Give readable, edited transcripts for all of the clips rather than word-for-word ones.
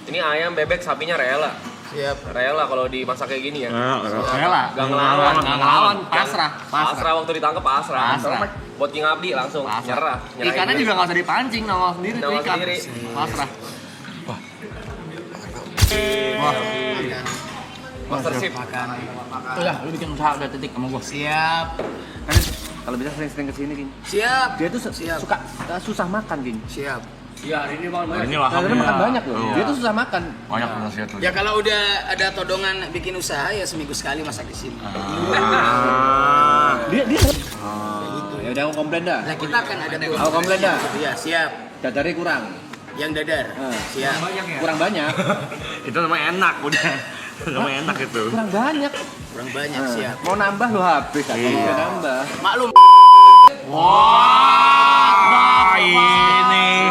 Ini ayam, bebek, sapinya rela. Siap. Rela kalau dimasak kayak gini ya. Rela. Gak ngelawan. Pasrah. Pasrah waktu ditangkap pasrah. Pasrah. Buat King Abdi langsung nyerah. Ikannya juga nggak usah dipancing, nongol sendiri tuh Nongol ikan. sendiri. Pasrah. Wah. Master Chef. Udah, lu bikin usaha udah titik sama gua. Siap. Kalau bisa sering-sering kesini, King. Siap. Dia tuh Siap. suka susah makan, King. Siap. Iya, hari ini banget. Ini lah. Karena makan banyak loh. Dia tuh susah makan. Banyak nasihat tuh. Ya kalau udah ada todongan bikin usaha ya seminggu sekali masak di sini. Dia ya udah aku komplain dah. Nah kita akan ada Aku komplain dah. Iya, siap. Dadarnya kurang. Yang dadar. Siap. Kurang banyak. Itu namanya enak udah. Namanya enak itu. Kurang banyak. Kurang banyak, siap. Mau nambah lu habis kan. Iya. Mau nambah. Maklum. Wah, ini.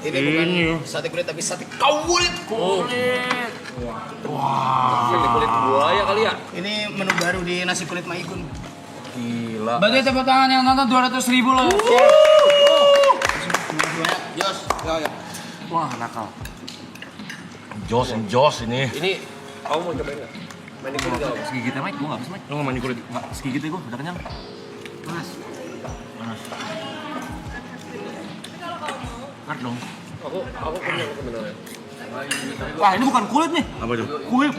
Ini bukan sate kulit tapi sate kulit. Ini kulit buaya kali ya. Ini menu baru di nasi kulit Maigun. Gila. Bagi tepuk tangan yang nonton 200.000 loh. Jos. Ya. Wah, nakal. Jos ini. Ini kamu mau cobain nggak? Main kulit gak? Segigitnya, Mike. Gua nggak bisa, Mike. Lu nggak mandi kulit? Nggak, segigitnya gua udah kenyang. Mas. Cut dong. Aku punya sebenarnya. Wah, ini bukan kulit nih. Apa itu? Kulit.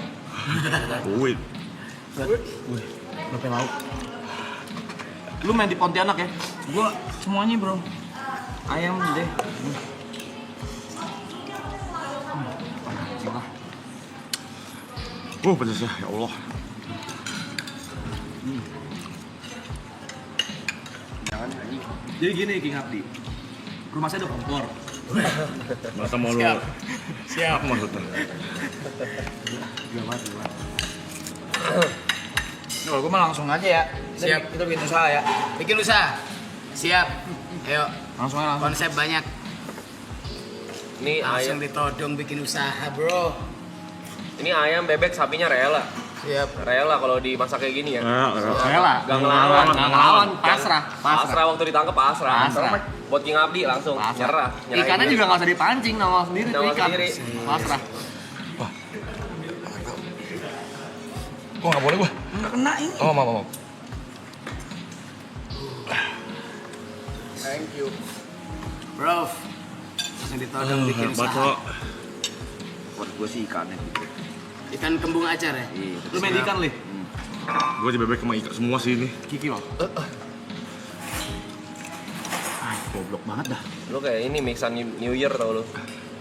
Kulit. Berapa lauk? Lu main di Pontianak ya? Gua semuanya, bro. Ayam deh. Pedas ya, ya Allah. Jadi gini, King Abdi. Rumah saya ada kompor. Masa mau lu? Siap maksudnya. Kalau gue mah langsung aja ya. Siap. Kita bikin usaha ya. Bikin usaha. Siap. Ayo. Langsung aja langsung. Konsep banyak. Ini Langsung ayam, ditodong bikin usaha, bro. ini ayam, bebek, sapinya rela. Siap. Rela kalau dimasak kayak gini ya. Rela. Gak ngelawan. Pasrah. Pasrah waktu ditangkap pasrah. Pasrah. Buat King Abdi langsung nyerah. Ikannya juga nggak usah dipancing, nongol sendiri tuh Nongol ikan. sendiri. Pasrah. Kok nggak boleh gua? Nggak kena ini. Oh, mau. Thank you. Bro. Langsung ditodong bikin Hebat usaha. kok. Buat gue sih ikannya. Ikan kembung acar ya? Iya. Lu main ikan, Li? Gua di bebek sama ikan semua sih ini. Kiki loh. Goblok banget dah. Lu kayak ini mixan New Year tau lu.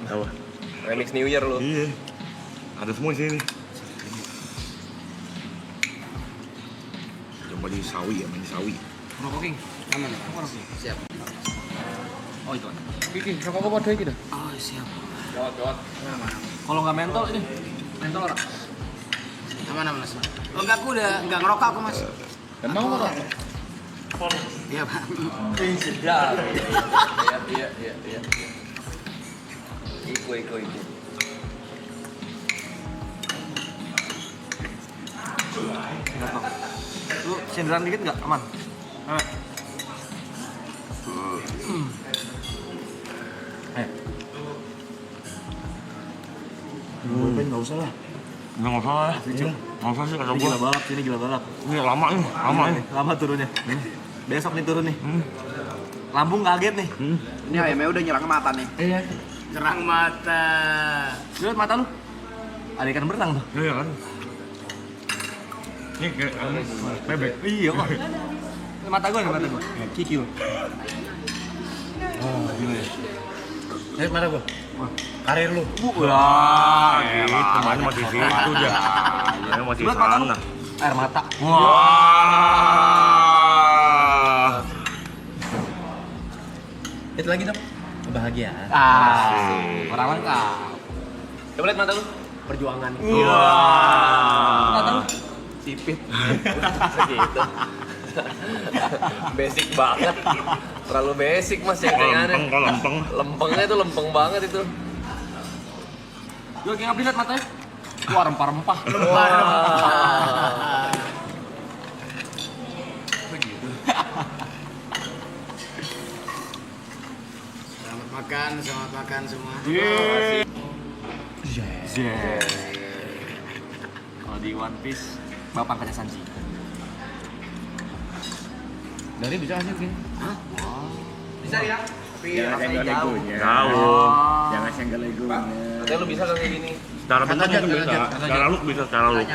Apa? Remix New Year lu. Iya. Ada semua di sini. Coba di sawi ya, main di sawi. Rokok, King. Aman ya? Siap. Oh, itu kan. Kiki, rokok gue buat gitu. Oh, siap. Gawat. Kalau nggak mentol ini. Mentol orang. Aman, Mas. Oh, enggak, aku udah enggak ngerokok aku, Mas. Emang mau rokok? Iya, Pak. Sedap. Iya. Iku. Lu sindiran dikit nggak? Aman? Aman. Gue nggak usah lah. Nggak usah lah. Nggak usah sih kata Ini gua. gila balap, ini gila balap. Ini lama nih. Lama turunnya. Besok nih turun nih. Lambung kaget nih. Ini ayamnya udah nyerang ke mata nih. Iya. Kerang mata. Lihat mata lu. Ada ikan berenang tuh. Iya kan. Ini kayak bebek. Iya kok. Mata gua nih, mata gua. Kiki lu. Oh, gila ya. Lihat mata gua. Karir lu. Wah, itu mana masih situ dah. Ya masih Lihat mata lu. sana. Air mata. Wah. Lihat lagi dong. Kebahagiaan. Orang lengkap. Coba lihat mata lu. Perjuangan. Mata lu. Sipit. Segitu. Basic banget. Terlalu basic Mas yang kayak aneh. Lempeng. Lempengnya tuh lempeng banget itu. Gua kayak lihat matanya. Wah, rempah-rempah. Wah. Selamat makan semua. Kalau di One Piece, bapak pangkatnya Sanji. Dari bisa aja gini. Bisa ya? Tapi rasanya jauh. Tahu. Jangan senggol legonya. Katanya lu bisa kan kayak gini. Secara bentuk mungkin bisa. Secara look bisa, secara look.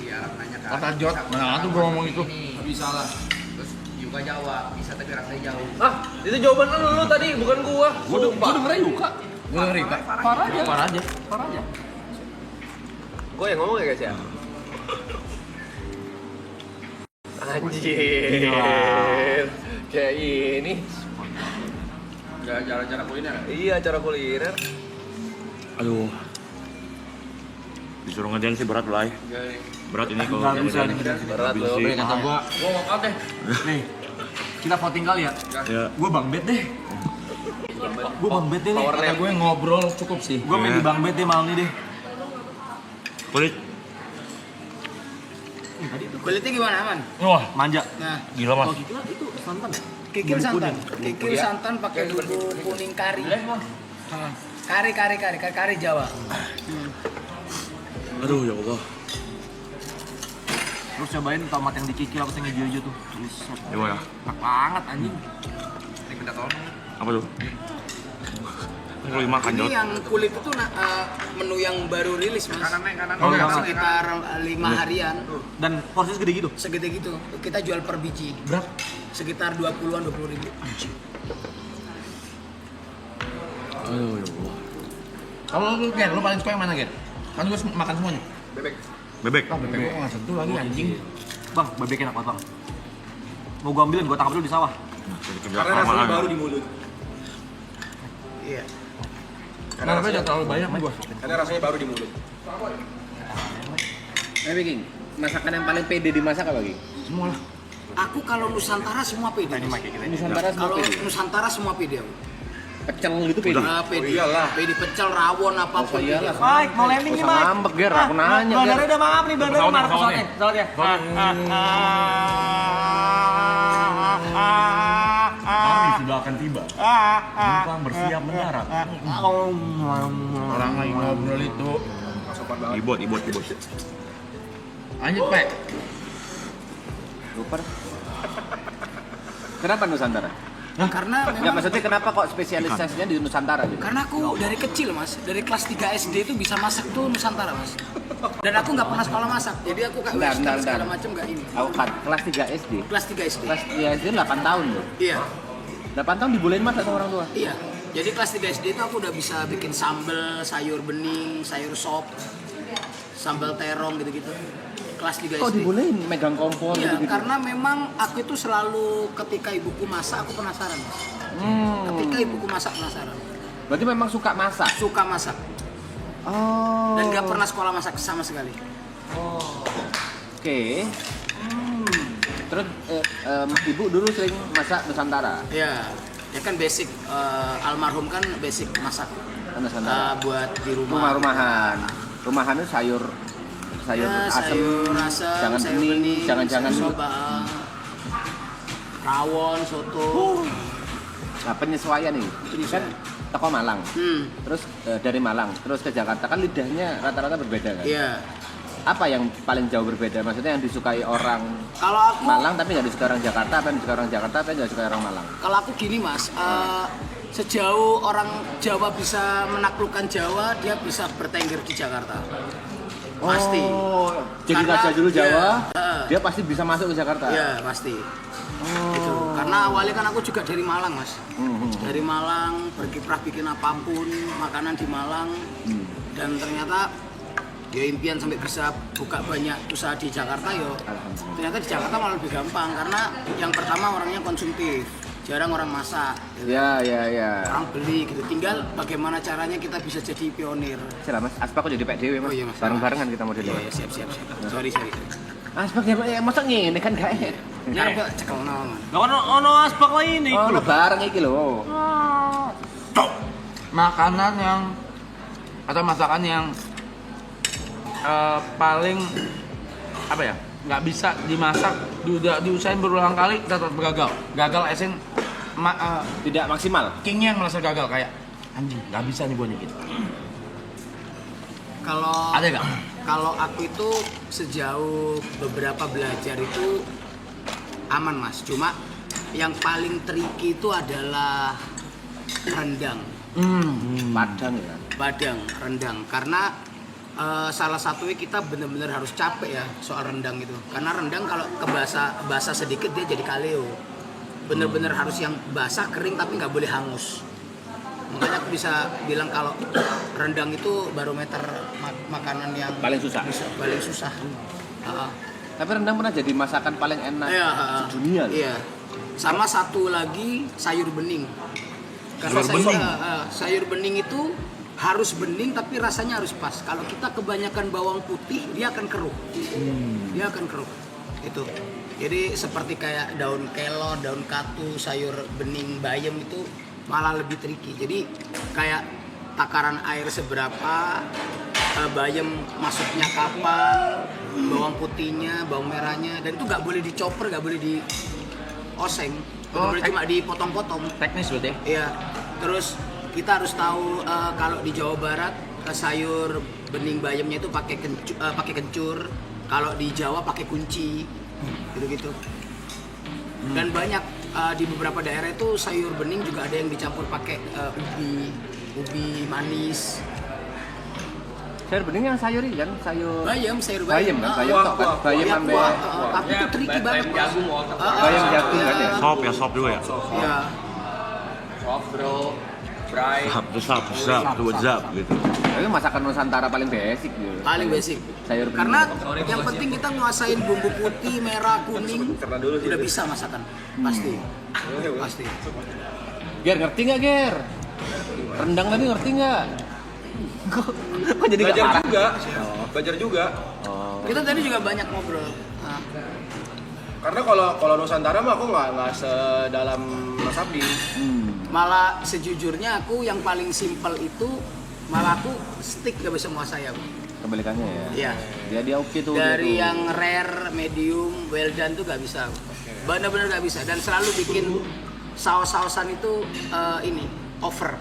Iya, nanya kan. Kata Jot, mana tuh gua ngomong itu. Bisa lah. Terus Yuka jawab, bisa tapi rasanya jauh. Ah, itu jawaban lu tadi, bukan gua. Gua dengernya Yuka. Gua ngeri, Pak. Parah aja. Gua yang ngomong ya guys ya. Anjir. Kayak ini. Cara kuliner. Iya, cara kuliner. Aduh. Disuruh ngejalan sih berat lah. Berat ini kalau Nggak bisa, ngejalan. berat Bisa loh. sih. Kata gua walkout deh. Nih, kita voting kali ya. Ya. Gua Bang Bet deh. Gua Bang Bet deh. Power Kata gue ngobrol cukup sih. Gua main di Bang Bet deh malam ini deh. Kulit. Kulitnya gimana, aman? Wah, Manja. Nah, gila mas. Itu santan. kikil santan. Kikil santan pakai bumbu kuning kari. Kari Jawa. Aduh ya Allah. Terus cobain tomat yang dikikil apa yang hijau-hijau tuh. Buset. Gimana? Enak banget anjing. Ini minta tolong. Apa tuh? Ini kalau dimakan Ini Jod. yang kulit itu menu yang baru rilis, Mas. Kanan. Oh, iya. Sekitar 5 harian. Dan porsinya segede gitu. Segede gitu. Kita jual per biji. Berapa? Sekitar 20-an, 20 ribu. Aduh ya Allah. Kalau lu Gen, lu paling suka yang mana Gen? Kan gue makan semuanya. Bebek. Bebek. Ah, bebek gua nggak sentuh lagi anjing. Bang, bebek enak banget bang. Mau gua ambilin, gua tangkap dulu di sawah. Karena rasanya baru di mulut. Iya. Kenapa jangan terlalu banyak nih gua? Karena rasanya baru di mulut. King, masakan yang paling pede dimasak apa King? Semua lah. Aku kalau Nusantara semua pede. Nusantara semua Kalau pede. Nusantara semua pede aku. Pecel gitu pede. Pede. iyalah. Pede pecel, rawon apapun. Oh, iyalah. pede. Mike, mau landing nih Mike. Ngambek Ger, aku nanya Bandarnya Ger. udah maaf nih, bandarnya marah Pesawatnya, pesawatnya. Kami sudah akan tiba. Penumpang bersiap mendarat. Orang lagi ngobrol itu. Ibot. Lanjut, Pak. Super. Kenapa Nusantara? Karena Enggak, memang maksudnya kenapa kok spesialisasinya di Nusantara gitu? Karena aku dari kecil mas, dari kelas 3 SD itu bisa masak tuh Nusantara mas. Dan aku nggak pernah sekolah masak, jadi aku kayak western segala macam nggak ini. Aku kan kelas 3 SD. Kelas 3 SD. Kelas ya SD 8 tahun loh. Iya, 8 tahun dibolehin masak sama orang tua. iya. Jadi kelas 3 SD itu aku udah bisa bikin sambal, sayur bening, sayur sop, sambal terong gitu-gitu. Kelas 3 Kok SD. dibolehin megang kompor Iya, gitu-gitu? karena memang aku itu selalu ketika ibuku masak aku penasaran mas. Ketika ibuku masak penasaran. Berarti memang suka masak. Suka masak. Oh. Dan nggak pernah sekolah masak sama sekali. Oke. Terus ibu dulu sering masak Nusantara. Ya, ya kan basic almarhum kan basic masak Nusantara. buat di rumah. Rumah-rumahan. Rumahan itu sayur Ya, asem, sayur asem, jangan sayur bening, jangan-jangan sayur soba, rawon, soto. Nah, penyesuaian ini. Kan toko Malang. Terus dari Malang terus ke Jakarta kan lidahnya rata-rata berbeda kan? Iya. Apa yang paling jauh berbeda? Maksudnya yang disukai orang Kalau aku Malang tapi nggak disukai orang Jakarta, apa yang disukai orang Jakarta tapi nggak disukai orang Malang? kalau aku gini mas, sejauh orang Jawa bisa menaklukkan Jawa, dia bisa bertengger di Jakarta. Pasti. Oh, jadi Karena raja dulu Jawa, dia- dia pasti bisa masuk ke Jakarta. Iya pasti. Gitu. Karena awalnya kan aku juga dari Malang mas. Dari Malang berkiprah bikin apapun, makanan di Malang. Dan ternyata ya impian sampai bisa buka banyak usaha di Jakarta yo. Ternyata di Jakarta malah lebih gampang karena yang pertama orangnya konsumtif, jarang orang masak. Gitu. Ya. Orang beli gitu. Tinggal bagaimana caranya kita bisa jadi pionir. Sila Mas, Aspak kok jadi PDW Mas. Oh, iya, Mas. Bareng-barengan kita modelnya. Iya, siap. Sorry. Aspak ya masa ngene kan gak enak. Nah, Pak, cekel naon. Lah ono aspak lain nih. Oh, bareng iki lho. Makanan yang atau masakan yang paling apa ya? Nggak bisa dimasak, udah diusahain berulang kali tetap gagal. Gagal esin Tidak maksimal. kingnya yang merasa gagal kayak anjing nggak bisa nih gua nih gitu. Kalau Ada nggak? Kalau aku itu sejauh beberapa belajar itu aman mas. Cuma yang paling tricky itu adalah rendang. Padang ya. Padang, rendang. Karena salah satunya kita benar-benar harus capek ya soal rendang itu. Karena rendang kalau basah sedikit dia jadi kaleo. Benar-benar harus yang basah kering tapi nggak boleh hangus. Makanya aku bisa bilang kalau rendang itu barometer makanan yang Paling susah. Paling susah. Tapi rendang pernah jadi masakan paling enak Iya, sedunia loh. Iya. Sama satu lagi sayur bening. Karena sayur bening itu harus bening tapi rasanya harus pas. Kalau kita kebanyakan bawang putih dia akan keruh. Dia akan keruh. Itu. Jadi seperti kayak daun kelor, daun katu, sayur bening bayam itu malah lebih tricky. Jadi kayak takaran air seberapa, bayam masuknya kapan, bawang putihnya, bawang merahnya, dan itu nggak boleh dicoper, nggak boleh dioseng, boleh cuma dipotong-potong. Teknis berarti. Iya. Terus kita harus tahu kalau di Jawa Barat sayur bening bayamnya itu pakai kencur, kalau di Jawa pakai kunci, gitu-gitu. Dan banyak di beberapa daerah itu sayur bening juga ada yang dicampur pakai ubi manis. Sayur bening yang sayur ini kan, sayur Sayur bayam kan, bayam tok kan, bayam ambe. Tapi itu tricky banget. Bayam jagung kan ya. Sop juga ya? Iya. Sop bro, fry. Zap gitu. Tapi masakan Nusantara paling basic gitu. Paling basic. Sayur bening. Karena yang penting kita nguasain bumbu putih, merah, kuning, udah bisa masakan. Pasti. Pasti. Ger, ngerti nggak Ger? Rendang tadi ngerti nggak? Kok jadi nggak parah? Belajar juga. Kita tadi juga banyak ngobrol. Nah, Karena kalau Nusantara mah aku nggak sedalam Mas Abdi. malah sejujurnya aku yang paling simpel itu malah aku stick gak bisa menguasai aku. Kebalikannya ya. Iya. Dia oke tuh. Dari dia tuh. yang rare, medium, well done tuh gak bisa. Bener-bener gak bisa. Dan selalu bikin saus-sausan itu ini over.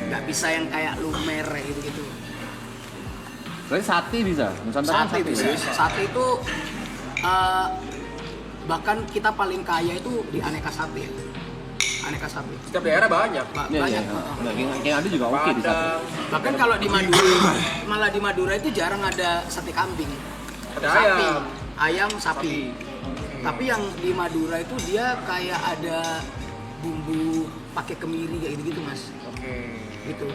Gak bisa yang kayak lumer gitu-gitu. Berarti sate bisa. Nusantara Sate bisa. Sate itu bahkan kita paling kaya itu di aneka sate. Aneka sate. Setiap daerah banyak. Banyak. Nah, yang ada juga oke di sate. Bahkan kalau di Madura, malah di Madura itu jarang ada sate kambing. Ada Sapi. ayam. Ayam, sapi. Tapi yang di Madura itu dia kayak ada bumbu pakai kemiri kayak gitu-gitu mas. Gitu.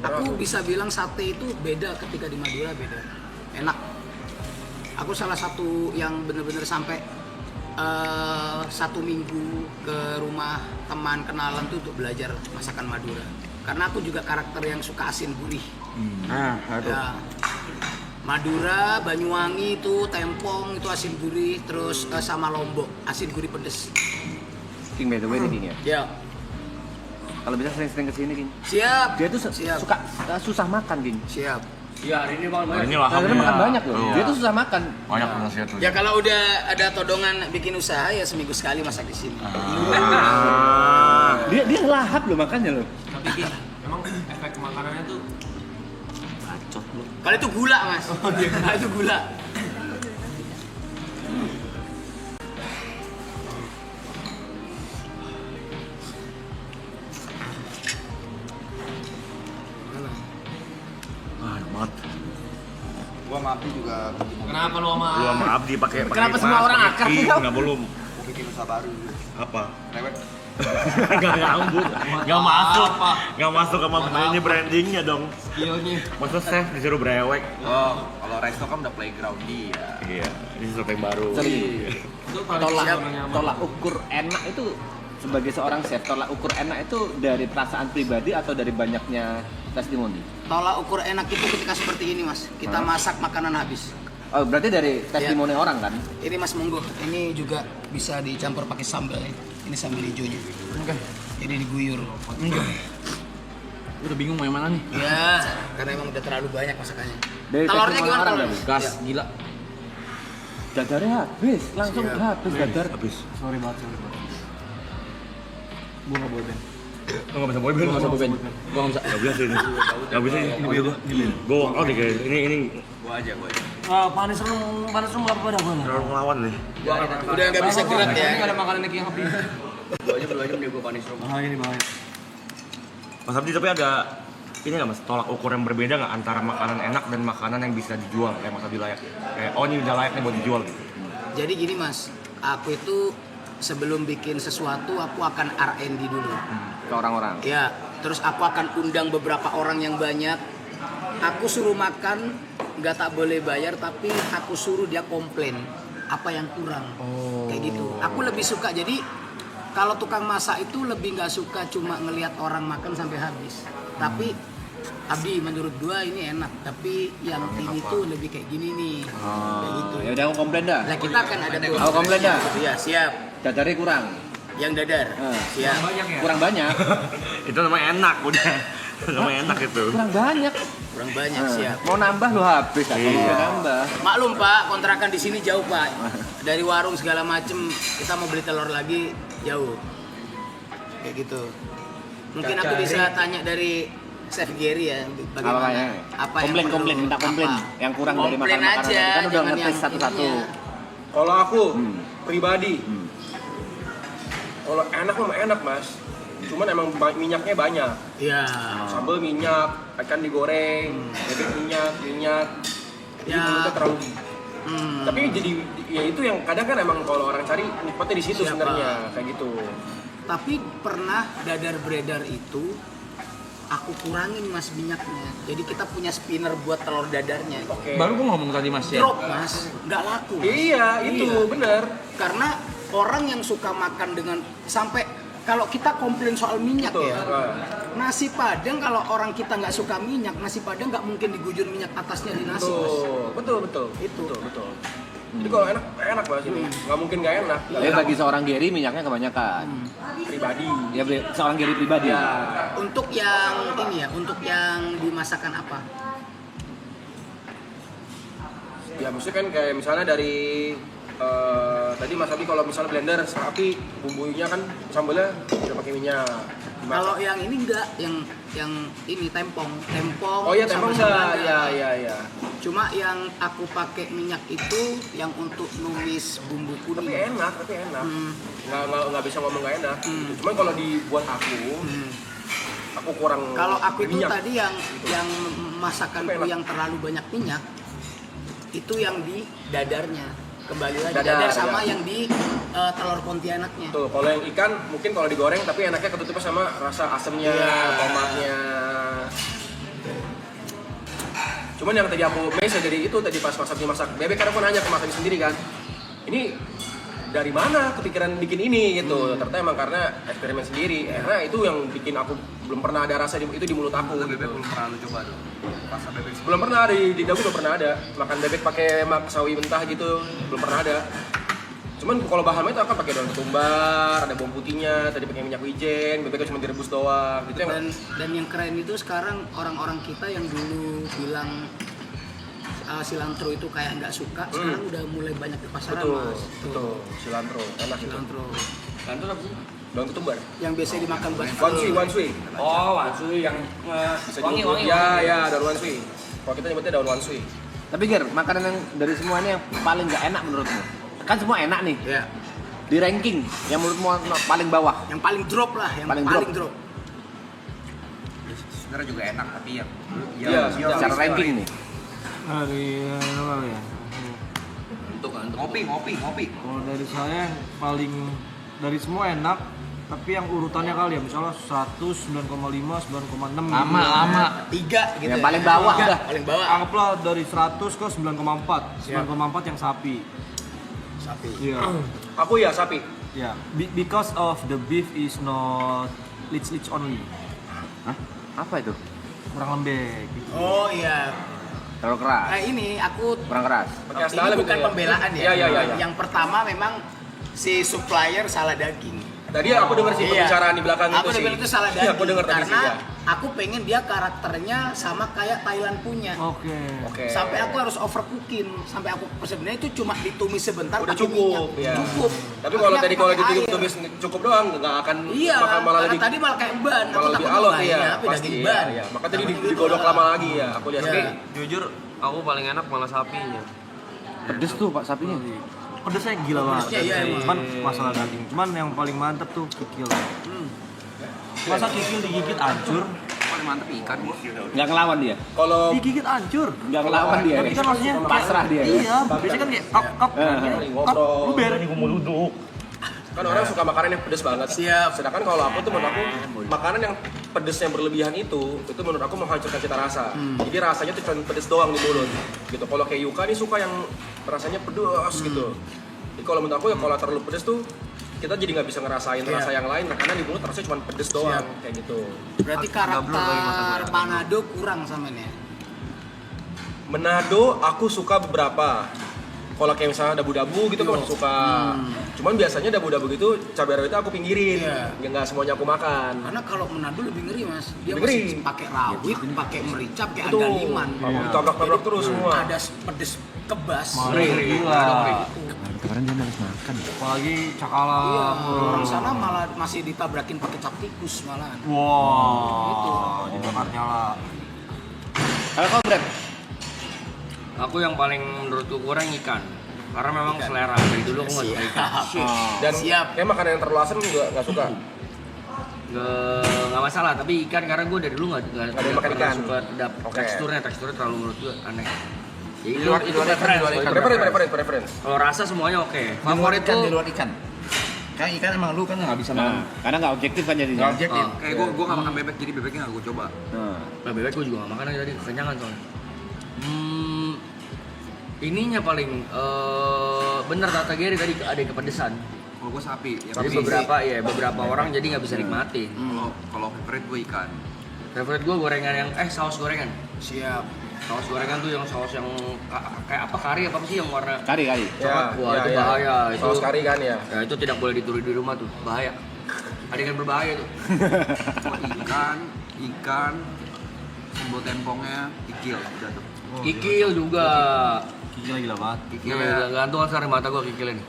Aku bisa bilang sate itu beda ketika di Madura, beda. Enak. Aku salah satu yang bener-bener sampai 1 minggu ke rumah teman kenalan tuh untuk belajar masakan Madura. Karena aku juga karakter yang suka asin gurih. Ya. Madura, Banyuwangi itu Tempong itu asin gurih, terus sama Lombok asin gurih pedes. King by the way nih King ya. Ya. Kalau bisa sering-sering kesini King. Siap. Dia tuh Siap. suka susah makan King. Siap. Iya hari ini bang. Ini Karena makan banyak loh. Dia tuh susah makan. banyak nasihat tuh. Ya kalau udah ada todongan bikin usaha ya seminggu sekali masak di sini. Dia lahap loh makannya loh. Tapi emang efek makanannya tuh Bacot lu. Kalau itu gula mas. Kalau itu gula. Mat. Gua sama Abdi juga kenapa lu sama Lu sama Abdi pakai Kenapa semua orang pakai akrab king, sih, Kau? nggak belum. mau bikin usaha baru. Apa? Rewet. Nggak nyambung. Nggak masuk sama ini brandingnya dong. skillnya? Masa chef disuruh brewek? Oh, kalau resto kan udah playground dia. Iya, ini sesuatu yang baru. Itu paling Tolak ukur enak itu sebagai seorang chef, tolak ukur enak itu dari perasaan pribadi atau dari banyaknya testimoni? Tolak ukur enak itu ketika seperti ini mas. Kita masak makanan habis. Oh, berarti dari testimoni orang kan? Ini mas monggo. Ini juga bisa dicampur pakai sambal ya. Ini sambal hijaunya. Enggak. Ini diguyur. Enggak. Gue udah bingung mau yang mana nih. Ya, karena emang udah terlalu banyak masakannya. Dari Telurnya testimoni gimana orang telurnya? tadi? Gas, Ya. gila. Dadarnya habis, langsung Siap. habis dadar. Habis. Sorry banget. Gue gak boleh Ben. Lo nggak bisa boyband. Gua nggak bisa boyband. Gua nggak bisa. Nggak bisa ini. Nggak bisa ini. Gue walk out deh kayak ini. Gua aja. Panis rum berapa pada gue? Terlalu ngelawan nih. Udah nggak bisa gerak ya. Ini ada makanan yang api. Dua jam dia gua panis rum. Bahaya nih bahaya. Mas Abdi tapi ada ini nggak mas, tolak ukur yang berbeda nggak antara makanan enak dan makanan yang bisa dijual kayak Mas Abdi layak? Kayak oh ini udah layak nih buat dijual gitu. Jadi gini mas, aku itu sebelum bikin sesuatu aku akan R&D dulu. Ke orang-orang. Ya, terus aku akan undang beberapa orang yang banyak. Aku suruh makan, nggak tak boleh bayar, tapi aku suruh dia komplain apa yang kurang. Kayak gitu. Aku lebih suka jadi kalau tukang masak itu lebih nggak suka cuma ngelihat orang makan sampai habis. Tapi Abdi menurut gua ini enak, tapi yang ini tuh lebih kayak gini nih. Kayak gitu. Ya udah aku komplain dah. Nah kita akan ada tuh. Aku komplain dah. Iya siap. Dadarnya kurang. Yang dadar. Siap. Kurang banyak. Itu namanya enak udah. Namanya enak itu. Kurang banyak. Kurang banyak siap. Mau nambah lo habis kan? Mau nambah. Maklum Pak, kontrakan di sini jauh Pak. Dari warung segala macem kita mau beli telur lagi jauh. Kayak gitu. Mungkin aku bisa tanya dari Chef Gary ya bagaimana apa yang komplain minta komplain apa? yang kurang dari Komplain makanan aja, kan udah jangan ngetes yang satu-satu. ininya. Kalau aku pribadi, kalau enak memang enak mas, cuman emang minyaknya banyak. Iya. Sambal minyak, ikan digoreng, bebek minyak. Jadi Ya. mulutnya terlalu. Tapi jadi ya itu yang kadang kan emang kalau orang cari nikmatnya di situ Siapa? sebenarnya kayak gitu. Tapi pernah dadar beredar itu aku kurangin mas minyaknya. Jadi kita punya spinner buat telur dadarnya. Oke. Baru gua ngomong tadi Mas ya. Drop mas, nggak laku. Mas. Iya itu Iya. benar. Karena orang yang suka makan dengan sampai kalau kita komplain soal minyak Betul. ya, nasi padang kalau orang kita nggak suka minyak, nasi padang nggak mungkin digujur minyak atasnya di nasi mas. Betul. Itu. Betul. Jadi kalau enak mas ini nggak mungkin nggak enak. Ya bagi seorang Gary minyaknya kebanyakan. Pribadi. Ya seorang Gary pribadi. Ya. Untuk yang ini ya, untuk yang dimasakan apa? Ya maksudnya kan kayak misalnya dari tadi Mas Abi kalau misalnya blender sapi bumbunya kan sambalnya udah pakai minyak. Kalau yang ini enggak, yang ini tempong. Oh iya tempong sama enggak, ya. Cuma yang aku pakai minyak itu yang untuk numis bumbu Tapi kuning. enak. Nggak bisa ngomong nggak enak. Cuman kalau dibuat aku kurang. Kalau aku itu minyak. tadi yang masakanku Enak. yang terlalu banyak minyak itu yang di dadarnya. Kembali lagi Dadar, dadar sama ya. yang di telur pontianaknya. Tuh, kalau yang ikan mungkin kalau digoreng tapi enaknya ketutupnya sama rasa asemnya, tomatnya. Cuman yang tadi aku mention dari itu tadi pas Mas Abdi masak bebek karena aku nanya ke Mas Abdi sendiri kan. Ini dari mana kepikiran bikin ini gitu. Ternyata emang karena eksperimen sendiri. Karena itu yang bikin aku belum pernah ada rasa itu di mulut aku gitu. Bebek belum pernah lu coba tuh. Rasa bebek Belum pernah di dagu belum pernah ada. Makan bebek pakai sawi mentah gitu belum pernah ada. Cuman kalau bahannya itu akan pakai daun ketumbar, ada bawang putihnya, tadi pakai minyak wijen, bebeknya cuma direbus doang. Gitu yang Dan yang keren itu sekarang orang-orang kita yang dulu bilang cilantro itu kayak nggak suka, sekarang udah mulai banyak di pasaran mas. betul. Cilantro, enak itu. Cilantro. Kantor apa sih? Daun ketumbar. Yang biasa dimakan buat Wanshui. Oh, wanshui yang Bisa wangi. Ya, daun wanshui. Kalau kita nyebutnya daun wanshui. Tapi Ger, makanan yang dari semua ini yang paling nggak enak menurutmu? Kan semua enak nih. Ya. Di ranking yang menurutmu paling bawah. Yang paling drop lah, yang Paling paling, drop. drop. sebenarnya juga enak tapi ya. Iya, Secara ranking nih. Dari apa ya? Untuk Ngopi. Kalau dari saya yang paling dari semua enak, tapi yang urutannya kali ya, misalnya 100, 9,5, 9,6. Lama. 3 gitu. Yang ya. paling bawah Tiga, dah. Paling bawah. Anggaplah dari 100 ke 9,4. 9,4 yang sapi. Sapi. Iya. Aku ya sapi. Ya, because of the beef is not leech only. Hah? Apa itu? Kurang lembek gitu. Oh iya. Terlalu keras. Ini aku Kurang keras. Pakai ini asdalam bukan gitu ya. pembelaan ya. Iya. Yang pertama memang si supplier salah daging. Tadi aku dengar sih Iya. pembicaraan di belakang Aku itu sih. dengar itu salah Iya, daging aku dengar tadi sih karena ya. aku pengen dia karakternya sama kayak Thailand punya. Oke. Sampai aku harus overcooking, sampai aku sebenarnya itu cuma ditumis sebentar Udah pakai cukup, minyak. ya. Cukup. Tapi kalau Akhirnya tadi aku kalau pakai air. ditumis cukup doang nggak akan Iya, malah karena lebih tadi malah kayak ban. Aku malah lebih takut alot lain, ya apa pasti daging ya, ban. ya. Maka tadi Takut gitu digodok lah. lama lagi ya aku lihat. Iya. Jujur, aku paling enak malah sapinya. Pedes tuh Pak sapinya. Pedesnya gila banget. Pedesnya iya, emang. Cuman masalah daging. Cuman yang paling mantep tuh kikil. Masa kikil digigit hancur? Paling mantep ikan, Bos. Nggak ngelawan dia. Kalau Digigit hancur. Nggak ngelawan dia. Tapi kan maksudnya pasrah dia. Iya, biasanya kan kayak kok kok ngobrol. luber. Ini gue mau duduk. kan orang suka makanan yang pedes banget. Siap. Sedangkan kalau aku tuh menurut aku makanan yang pedesnya berlebihan itu menurut aku menghancurkan cita rasa. Jadi rasanya tuh cuma pedes doang di mulut. Gitu. Kalau kayak Yuka nih suka yang rasanya pedes gitu. Jadi kalau menurut aku ya kalau terlalu pedes tuh kita jadi nggak bisa ngerasain rasa yang lain karena di mulut rasanya cuma pedes doang kayak gitu. Berarti karakter Manado kurang sama ini ya? Manado aku suka beberapa. Kalau kayak misalnya dabu-dabu gitu aku masih suka. Cuman biasanya dabu-dabu gitu cabai rawit aku pinggirin. Iya. Ya nggak semuanya aku makan. Karena kalau Manado lebih ngeri mas, dia Lebih ngeri. masih pakai rawit, pakai merica, pakai Betul. andaliman. Ditabrak-tabrak terus semua. Ada pedes kebas. Gila. Kemarin dia males makan. Apalagi cakala. Iya, orang sana malah masih ditabrakin pakai cap tikus malahan. Wah, dibakar nyala. Kalau kau Brad, Aku yang paling menurutku kurang ikan. Karena memang selera dari dulu aku nggak suka ikan. Dan Siap. kayak makanan yang terlalu asam juga nggak suka. Nggak masalah, tapi ikan karena gue dari dulu nggak Nggak ada yang makan ikan. suka Oke. teksturnya terlalu menurut gue aneh. Jadi Di luar ikan, preference. di luar ikan. Preference. Kalau rasa semuanya oke. Di luar Favorit ikan, di tuh luar ikan. Kayak ikan emang lu kan nggak bisa makan. karena nggak objektif kan jadinya. Nggak objektif. Kayak gue nggak makan bebek, jadi bebeknya nggak gue coba. Nah, Bebek gue juga nggak makan aja tadi kekenyangan soalnya. Ininya paling bener kata Gary tadi ada kepedesan. Kalau gue sapi. Ya, Jadi beberapa orang jadi nggak bisa nikmatin. Kalau favorite gue ikan. Favorite gue gorengan yang saus gorengan. Siap. Saus gorengan tuh yang saus yang kayak apa kari apa sih yang warna kari. Ya, Wah, itu bahaya. Itu- Saus kari kan ya. ya itu tidak boleh ditulis di rumah tuh, bahaya. Adegan berbahaya tuh. Ikan, simbol tempongnya kikil udah tuh. Kikil juga. Gila gila banget. Kikil gantung kan sari mata gua kikil ini.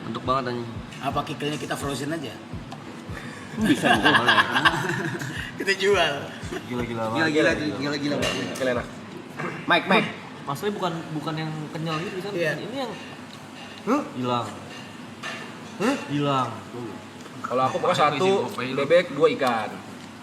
Untuk banget anjing. Apa kikilnya kita frozen aja? Bisa juga. Boleh. Kita jual. Gila gila banget. Gila banget. Kikil enak. Mike. Masalahnya bukan yang kenyal gitu kan. Iya. Ini yang hilang. Hilang. Kalau aku pokoknya satu bebek, dua ikan.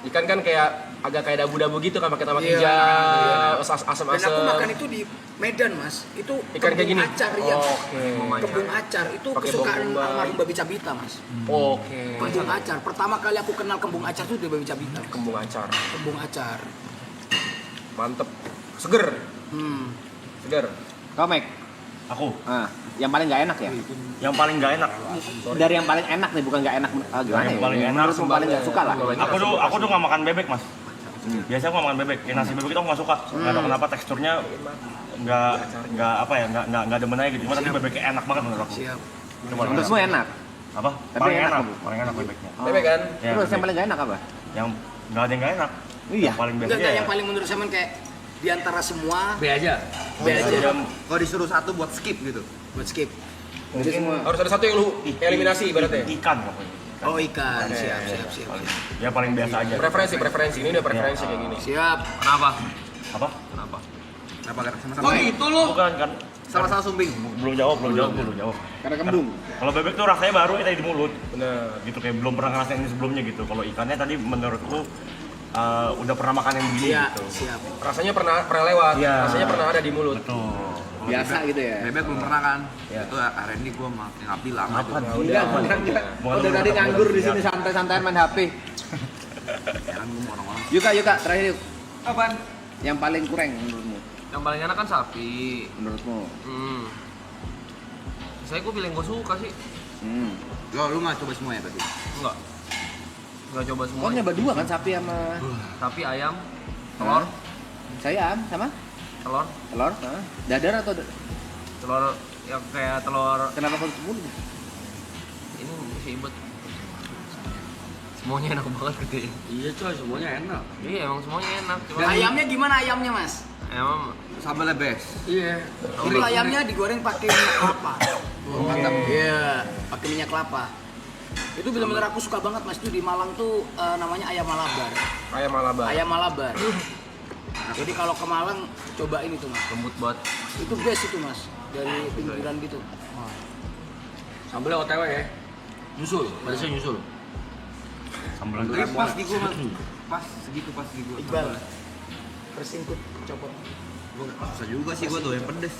Ikan kan kayak agak kayak dabu-dabu gitu kan pakai tomat Iya, hijau, Dan asam-asam. aku makan itu di Medan mas. Itu Ikan kayak kebun gini. acar ya. Oke. Kebun acar itu Pakai kesukaan bawang bombay. almarhum Babi Cabita mas. Oke. Kebun acar. Pertama kali aku kenal kembung acar itu dari Babi Cabita. Kembung acar. Kembung acar. Mantep. Seger. Seger. Kau Mike. Aku Nah, yang paling nggak enak ya? yang paling nggak enak. Dari yang paling enak nih, bukan nggak enak. Gimana Yang ya? paling enak, Menurutmu paling nggak suka lah. Aku tuh nggak makan bebek mas. Biasanya aku nggak makan bebek. Kayak nasi bebek itu aku nggak suka. Nggak tahu kenapa teksturnya nggak apa ya nggak demen aja gitu. Cuma tapi bebeknya enak banget menurut aku. Siap. Coba Menurutmu enak. apa? Tapi Paling enak, enak, Bu. paling enak bebeknya. Bebek kan? Ya, Terus yang bebek. paling nggak enak apa? Yang nggak ada yang nggak enak. Iya. Yang paling biasa Enggak, ya. yang paling menurut saya kayak di antara semua B aja. B aja Kalau disuruh satu buat skip gitu. buat skip. Jadi semua. Harus ada satu yang lu eliminasi ibaratnya. Ikan pokoknya. Oh ikan, Oke. siap. Ya paling biasa aja. Preferensi ini udah preferensi kayak gini. Siap. Kenapa? Apa? Kenapa sama-sama? Oh itu lu. Bukan kan? Sama-sama sumbing. Belum jawab. Karena kembung. Kalau bebek tuh rasanya baru ya tadi di mulut. Bener. Gitu kayak belum pernah ngerasain ini sebelumnya gitu. Kalau ikannya tadi menurutku udah pernah makan yang begini Iya, gitu. siap. Rasanya pernah lewat. Iya. Rasanya pernah ada di mulut. Betul. Biasa gitu ya. Bebek belum pernah kan? Ya. Itu hari ini gue makin nggak bilang. Apa? Udah tadi nganggur di sini santai-santai main HP. Ya kan gue mau orang-orang. Yuka, terakhir yuk. Apaan? Yang paling kurang menurutmu? Yang paling enak kan sapi. Menurutmu? Saya gue pilih yang gue suka sih. Lu nggak coba semua ya berarti? Nggak coba Kau semua. nyoba dua kan sapi sama Sapi, ayam, telur, saya sama telur, telur? Dadar atau telur yang kayak telur kenapa kau sebut? ini sibet. Semuanya enak banget gitu ya. Iya coy, semuanya enak. Iya emang semuanya enak. Cuma Ayamnya gimana ayamnya mas? emang sambalnya best. Iya. Itu ayamnya digoreng pakai minyak kelapa. Mantap. Iya, pakai minyak kelapa. Itu benar-benar aku suka banget mas, itu di Malang tuh namanya ayam Malabar. Ayam Malabar. Ayam Malabar. Jadi kalau ke Malang cobain itu mas. Lembut banget. Itu best itu mas, dari pinggiran gitu. Sambelnya OTW ya. Nyusul, barisnya nyusul. Sambalan Tapi pas di gua Mas. Pas segitu pas di gua. Iqbal, persingkut copot. Gua susah juga sih gua tuh yang pedes.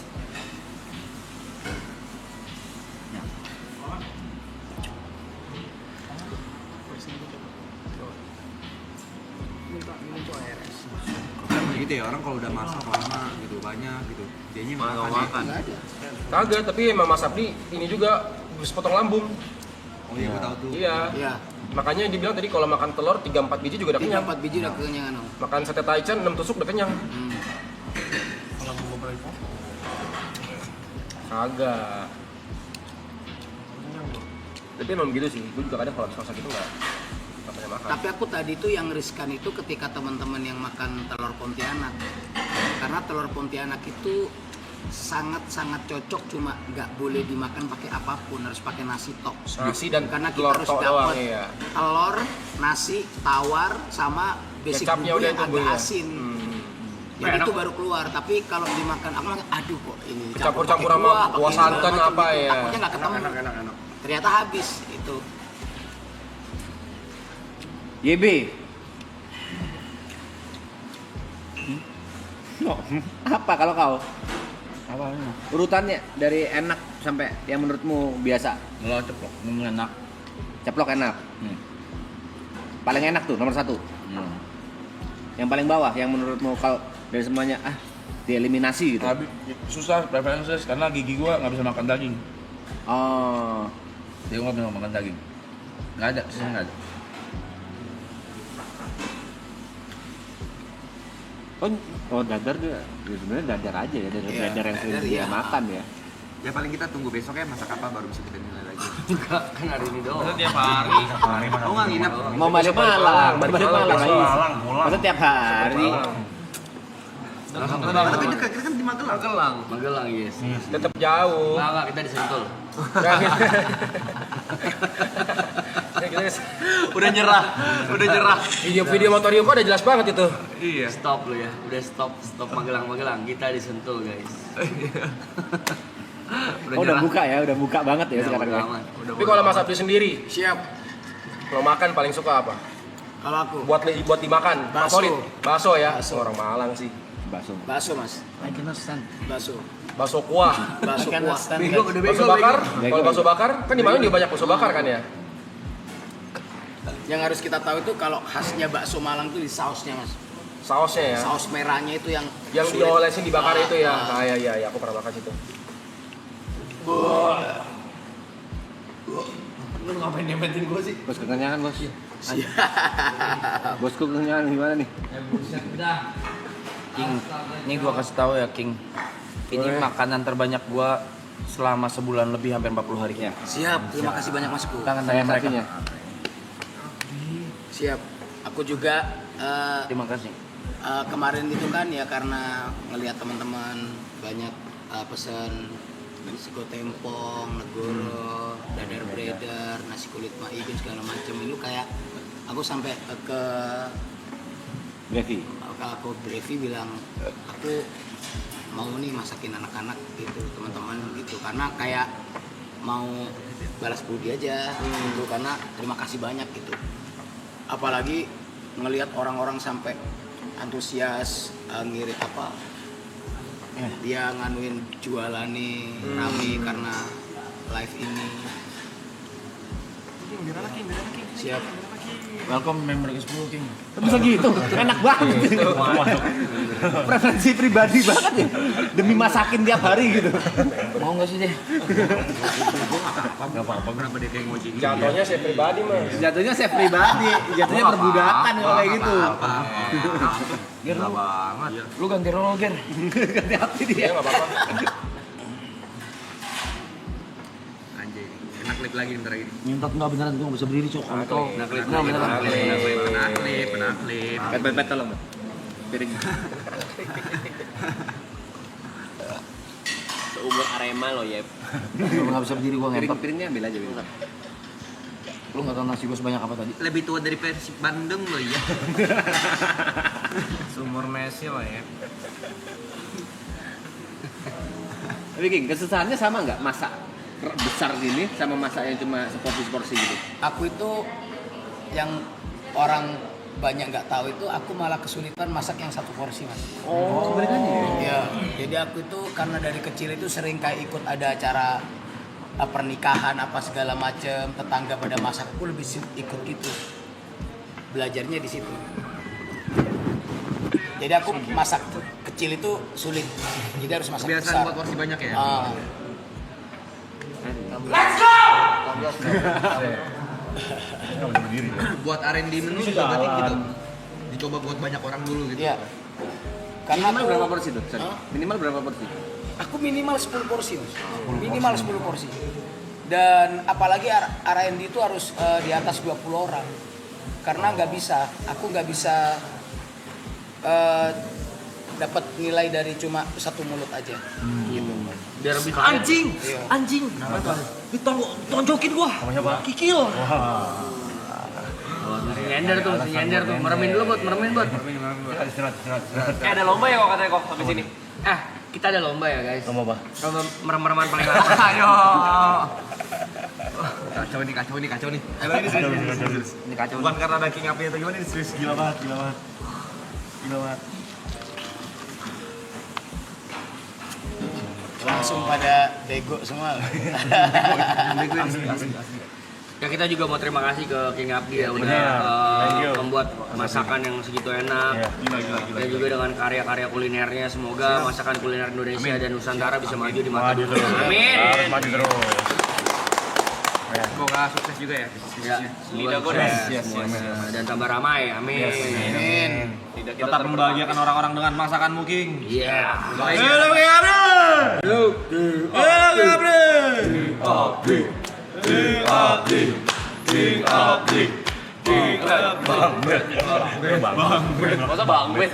Minum air. Kan gitu ya orang kalau udah masak lama gitu banyak gitu. Dianya makan. Kagak, tapi emang Mas Abdi ini juga sepotong lambung. Oh iya gua tahu tuh. Iya. Iya, Makanya dibilang tadi kalau makan telur 3-4 biji juga udah kenyang. 4 biji udah kekenyangan om. Makan sate taichan 6 tusuk udah kenyang. Kagak. Tapi emang gitu sih, gue juga kadang kalau habis masak itu nggak banyak makan. Tapi aku tadi tuh yang riskan itu ketika teman-teman yang makan telur Pontianak. Karena telur Pontianak itu sangat-sangat cocok, cuma nggak boleh dimakan pakai apapun, harus pakai nasi tok. Nasi dan Karena kita telur harus tok dapat doang, iya. telur, nasi, tawar, sama basic Kecapnya bumbu udah yang itu, Bu, agak ya? asin. Jadi Enak. itu baru keluar. Tapi kalau dimakan, aku makan, aduh kok ini Campur-campur pakai sama pakai kuah segala santan macam apa gitu. ya. Takutnya nggak ketemu. Enak. Ternyata habis itu. YB. Apa kalau kau? Apa ini? Urutannya dari enak sampai yang menurutmu biasa. Kalau ceplok, memang enak. Ceplok enak. Paling enak tuh nomor 1. Yang paling bawah yang menurutmu kalau dari semuanya dieliminasi gitu. Tapi susah preferences karena gigi gua nggak bisa makan daging. Oh. Dia nggak bisa makan daging. Nggak ada, sisanya nggak ada. Oh dadar dia sebenarnya dadar aja ya, dadar yang sering dadar, dia iya. makan ya. Ya paling kita tunggu besoknya masak apa baru bisa kita nilai lagi. Enggak, kan hari ini doang. Tiap hari. Oh nggak nginep. Mau balik Malang, balik balik Malang, Malang. Malang, pulang. Masa tiap hari. Tapi dekat kita kan di Magelang. Magelang, yes. Tetap jauh. Enggak, kita di Sentul. Udah nyerah. Video-video motorium kok udah jelas banget itu. Iya. Stop lu ya. Udah stop Magelang. Kita di Sentul, guys. Udah buka ya, udah buka banget ya sekarang ya. Tapi kalau Mas Abdi sendiri, Siap. kalau makan paling suka apa? Kalau aku Buat dimakan, Bakso. favorit. Bakso ya. Bakso. Orang Malang sih. bakso mas. Bakso. Bakso kuah. Bakso kuah. Bakso bakar. Kalau bakso bakar, kan di Malang juga banyak bakso bakar kan ya. Yang harus kita tahu itu kalau khasnya bakso Malang itu di sausnya mas. Sausnya ya. Saus merahnya itu yang Yang sulit. diolesin dibakar itu ya. Ah. Nah, iya, aku pernah makan situ. Lu ngapain nyemetin gua sih? Bos kekenyangan bos. Bosku kekenyangan gimana nih? King, ini gua kasih tahu ya King. Ini makanan terbanyak gua selama sebulan lebih hampir 40 hari ya. Siap. Terima kasih banyak masku. Tangan Saya mereka. satunya. Siap. Aku juga Terima kasih. kemarin itu kan ya karena ngelihat teman-teman banyak pesan sego tempong, negoro, dadar bredar, nasi kulit maigin segala macam itu kayak aku sampai ke Brevi. aku Brevi bilang aku mau nih masakin anak-anak gitu teman-teman gitu karena kayak mau balas budi aja gitu karena terima kasih banyak gitu apalagi ngelihat orang-orang sampai antusias ngirit apa dia nganuin jualan nih rame karena live ini siap. Welcome member ke-10 King. Bisa gitu, enak banget. Preferensi pribadi banget ya. Demi masakin tiap hari gitu. Mau nggak sih deh? Enggak apa-apa kenapa dia kayak ngoci gitu. Jatuhnya saya pribadi mas. Jatuhnya saya pribadi, jatuhnya perbudakan kalau kayak gitu. Ger lu banget. Lu ganti role Ger. Hati-hati Ya dia. nggak apa-apa. Anjing. kena klip lagi ntar ini. Nyentot enggak beneran gua enggak bisa berdiri, Cok. Kalau kau Kena klip, enggak beneran. Kena klip. Bet tolong. Bet. Piring. Seumur Arema lo ya. Gua enggak bisa berdiri, gua ngentot. Piringnya ambil aja. Piring. Lu enggak tahu nasi gua sebanyak apa tadi? Lebih tua dari Persib Bandung lo ya. Sumur Messi lo ya. Tapi King, kesusahannya sama nggak masak besar gini sama masak yang cuma seporsi-seporsi gitu? Aku itu yang orang banyak nggak tahu itu aku malah kesulitan masak yang satu porsi, Mas. Oh, kebalikannya. Iya, jadi aku itu karena dari kecil itu sering kayak ikut ada acara pernikahan apa segala macam, tetangga pada masak, aku lebih ikut gitu. Belajarnya di situ. Jadi aku masak kecil itu sulit. Jadi harus masak Biasa besar. buat porsi banyak ya. Buat R&D menu juga berarti gitu. Dicoba buat banyak orang dulu gitu. Iya. Karena Minimal aku- berapa porsi tuh? Sorry. Hah? Minimal berapa porsi? Aku minimal 10 porsi, Mas. Minimal 10 porsi. Dan apalagi R&D itu harus di atas 20 orang. Karena nggak bisa, aku nggak bisa dapat nilai dari cuma satu mulut aja. Gitu. Biar lebih Anjing. Iya. Anjing. Ditonjokin gua. Sama siapa? Kikil. nyender tuh, meremin dulu buat, meremin buat. Istirahat. Ada lomba ya kok katanya kok habis ini. Kita ada lomba ya guys. Lomba apa? Lomba merem-mereman paling lama. Ayo. Kacau nih. Ini kacau. Bukan karena daging api atau gimana, ini serius gila banget. Langsung pada bego semua. Ya kita juga mau terima kasih ke King Abdi ya udah Thank you. membuat masakan yang segitu enak. Iya. Dan juga dengan karya-karya kulinernya, semoga masakan kuliner Indonesia dan Nusantara bisa maju di mata Maju dunia. terus. Amin. Harus maju terus. Semoga sukses juga ya. Ya, semoga sukses semuanya dan tambah ramai. Amin. Amin. Tidak kita Tetap membahagiakan orang-orang dengan masakanmu, King. Iya. masa Bang Bet.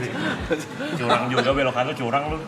Curang juga belokan lu, curang lu.